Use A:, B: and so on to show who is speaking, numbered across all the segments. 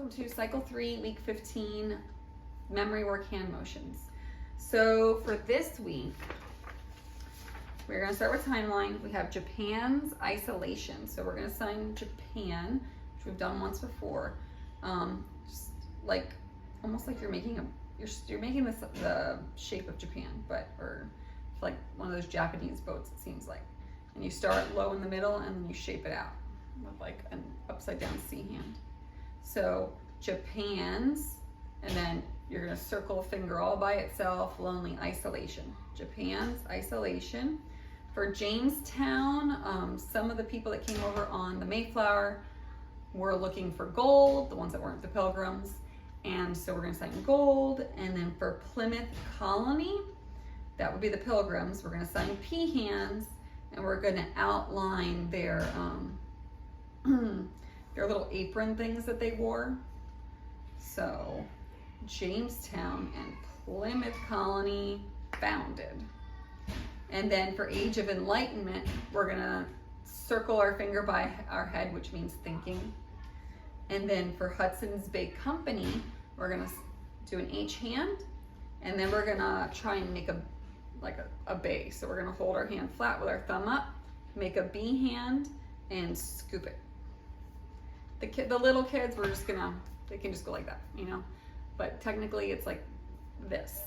A: welcome to cycle 3, week 15, memory work hand motions. So for this week, we're going to start with timeline. We have Japan's isolation. So we're going to sign Japan, which we've done once before. Just like, almost like you're making this the shape of Japan, or like one of those Japanese boats, it seems like. And you start low in the middle and then you shape it out with like an upside down C hand. So Japan's, and then you're gonna circle a finger all by itself, lonely isolation. Japan's isolation. For Jamestown, some of the people that came over on the Mayflower were looking for gold, the ones that weren't the Pilgrims. And so we're gonna sign gold. And then for Plymouth Colony, that would be the Pilgrims. We're gonna sign P hands, and we're gonna outline their little apron things that they wore. So Jamestown and Plymouth Colony founded. And then for Age of Enlightenment, we're gonna circle our finger by our head, which means thinking. And then for Hudson's Bay Company, we're gonna do an H hand, and then we're gonna try and make a bay. So we're gonna hold our hand flat with our thumb up, make a B hand, and scoop it. The little kids, they can just go like that, you know? But technically it's like this.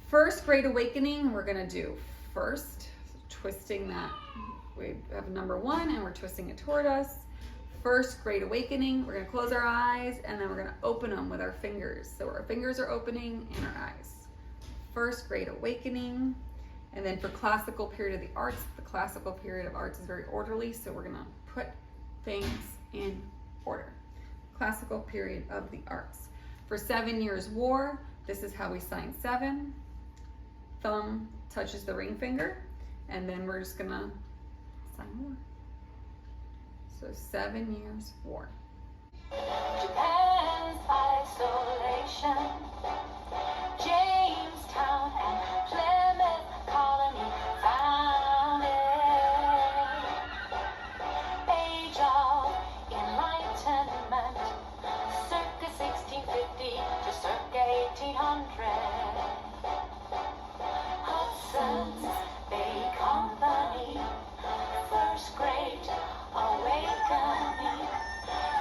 A: First Great Awakening, we're gonna do first, twisting that. We have number 1 and we're twisting it toward us. First Great Awakening, we're gonna close our eyes and then we're gonna open them with our fingers. So our fingers are opening and our eyes. First Great Awakening. And then for Classical Period of the Arts, the Classical Period of Arts is very orderly, so we're gonna put things in order. Classical Period of the Arts. For 7 Years' War, this is how we sign 7. Thumb touches the ring finger, and then we're just gonna sign war. So 7 Years' War.
B: Japan's isolation, Jamestown and Plymouth Colony founded. Age of Enlightenment, circa 1650 to circa 1800. Hudson's Bay Company, first great awakening,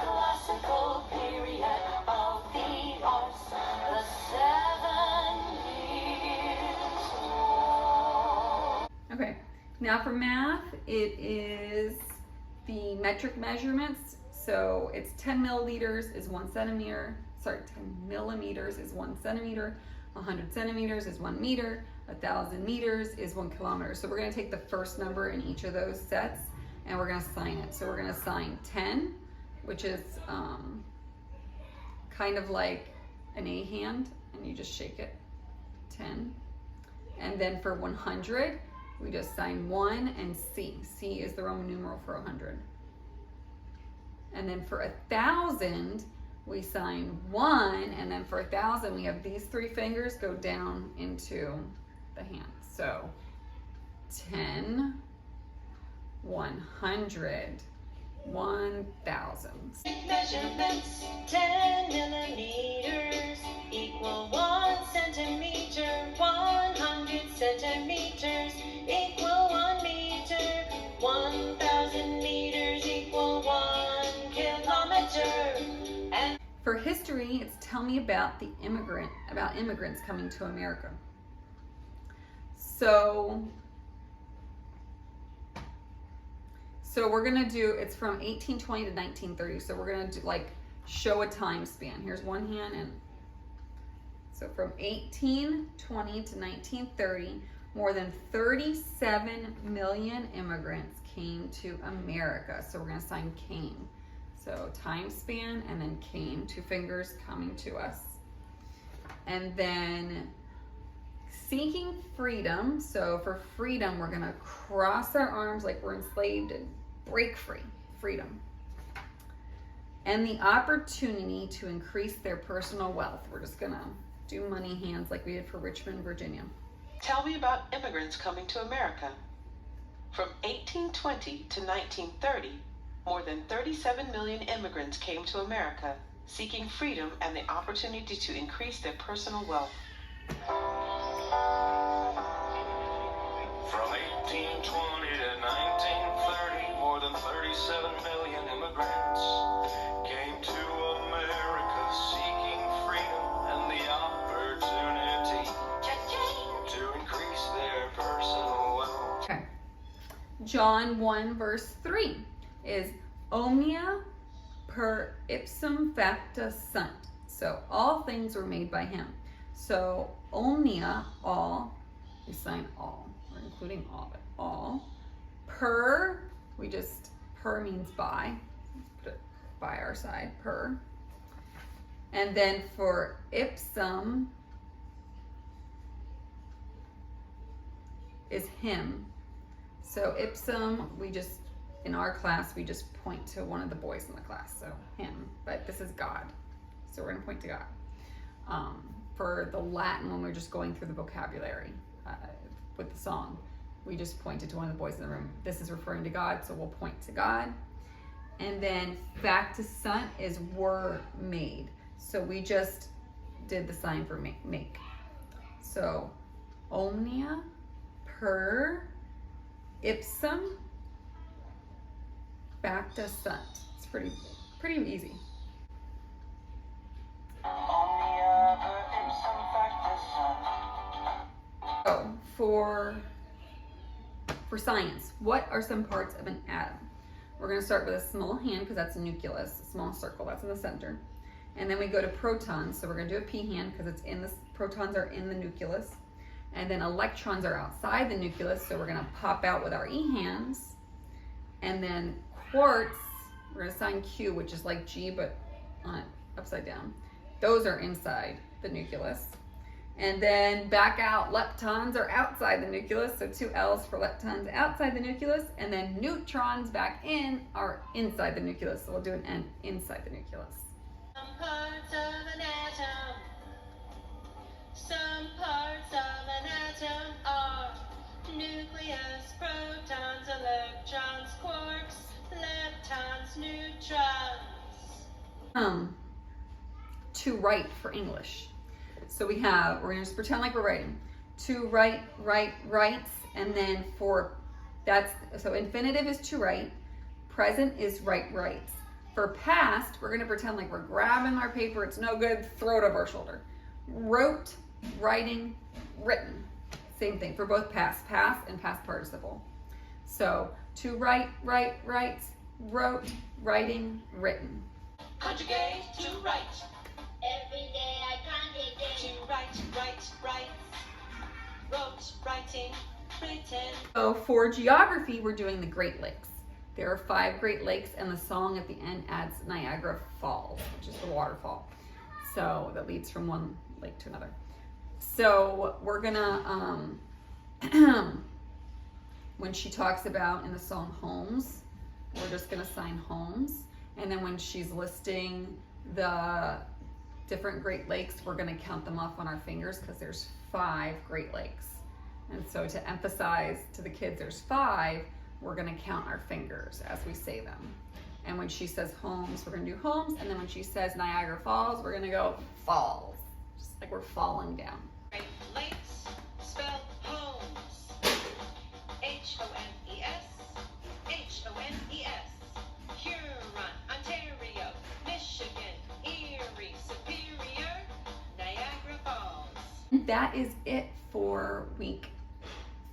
B: classical period of the arts, the 7 Years' War.
A: Okay, now for math, it is the metric measurements. So it's 10 milliliters is 1 centimeter. 10 millimeters is 1 centimeter. 100 centimeters is 1 meter. 1,000 meters is 1 kilometer. So we're gonna take the first number in each of those sets and we're gonna sign it. So we're gonna sign 10, which is kind of like an A hand, and you just shake it, 10. And then for 100, we just sign 1 and C. C is the Roman numeral for 100. And then for 1,000, we sign 1, and then for 1,000, we have these 3 fingers go down into the hand. So 10, 100, 1,000.
B: Measurements, 10 millimeters equal 1 centimeter. 100 centimeters equal 1 meter. 1,000 meters equal 1 kilometer. And
A: for history, it's tell me about immigrants coming to America. So we're gonna do, it's from 1820 to 1930. So we're gonna do show a time span. Here's one hand, and so from 1820 to 1930, more than 37 million immigrants came to America. So we're gonna sign came. So time span and then came, 2 fingers coming to us. And then seeking freedom. So for freedom, we're gonna cross our arms like we're enslaved and break free, freedom. And the opportunity to increase their personal wealth. We're just gonna do money hands like we did for Richmond, Virginia.
C: Tell me about immigrants coming to America. From 1820 to 1930, More than 37 million immigrants came to America, seeking freedom and the opportunity to increase their personal wealth.
D: From 1820 to 1930, more than 37 million immigrants came to America seeking freedom and the opportunity to increase their personal wealth.
A: Okay. John 1 verse 3 is omnia per ipsum facta sunt. So all things were made by him. So omnia, all, we sign all. We're including all of it. All. Per, per means by. Put it by our side, per. And then for ipsum is him. So ipsum, in our class, we just point to one of the boys in the class, so him. But this is God, so we're gonna point to God. For the Latin, when we're just going through the vocabulary with the song, we just pointed to one of the boys in the room. This is referring to God, so we'll point to God. And then factus sunt is were made. So we just did the sign for make. So omnia per ipsum facta sunt. It's pretty easy. So for science, what are some parts of an atom? We're going to start with a small hand because that's a nucleus, a small circle that's in the center. And then we go to protons, so we're going to do a p hand because protons are in the nucleus. And then electrons are outside the nucleus, so we're going to pop out with our e hands. And then quarks, we're going to sign Q, which is like G but upside down. Those are inside the nucleus. And then back out, leptons are outside the nucleus, so 2 L's for leptons outside the nucleus. And then neutrons back in are inside the nucleus, so we'll do an N inside the nucleus.
B: Some parts of an atom. Some parts of an atom are nucleus, protons, electrons, quarks, leptons, neutrons.
A: To write for English. So we're gonna just pretend like we're writing. To write, writes, and then so infinitive is to write, present is write, writes. For past, we're gonna pretend like we're grabbing our paper, it's no good, throw it over our shoulder. Wrote, writing, written. Same thing for both past and past participle. So to write, writes, wrote, writing, written.
B: Conjugate, to write.
E: Every day I conjugate.
B: To write, wrote, writing, written.
A: So for geography, we're doing the Great Lakes. There are 5 Great Lakes, and the song at the end adds Niagara Falls, which is the waterfall. So that leads from one lake to another. So we're gonna, when she talks about in the song homes, we're just gonna sign homes. And then when she's listing the different Great Lakes, we're gonna count them off on our fingers because there's 5 Great Lakes. And so to emphasize to the kids there's 5, we're gonna count our fingers as we say them. And when she says homes, we're gonna do homes. And then when she says Niagara Falls, we're gonna go falls, just like we're falling down.
B: Great Lakes, spell homes. H-O-M-E-S, H-O-M-E-S. Huron, Ontario, Michigan, Erie, Superior, Niagara Falls.
A: That is it for week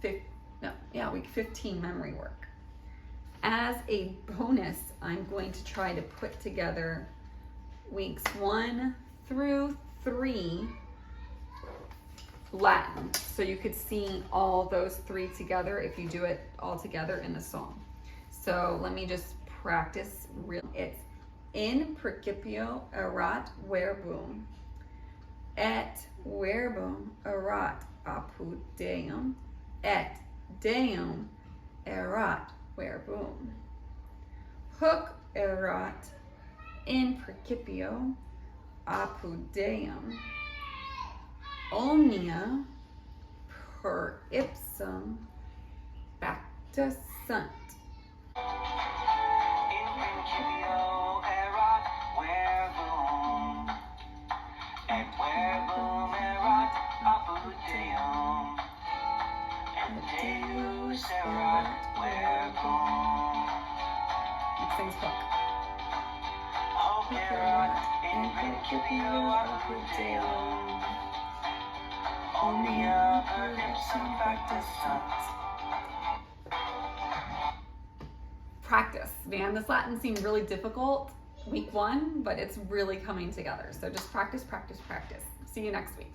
A: 15 memory work. As a bonus, I'm going to try to put together weeks 1 through 3 Latin. So you could see all those 3 together if you do it all together in the song. So let me just practice. It's in principio erat verbum, et verbum erat apud Deum, et Deum erat verbum. Hoc erat in principio apud Deum, omnia per ipsum facta sunt.
D: In in Principio Aquiteo. Omnia perfectum practice
A: Practice, man. This Latin seemed really difficult week 1, but it's really coming together. So just practice, practice, practice. See you next week.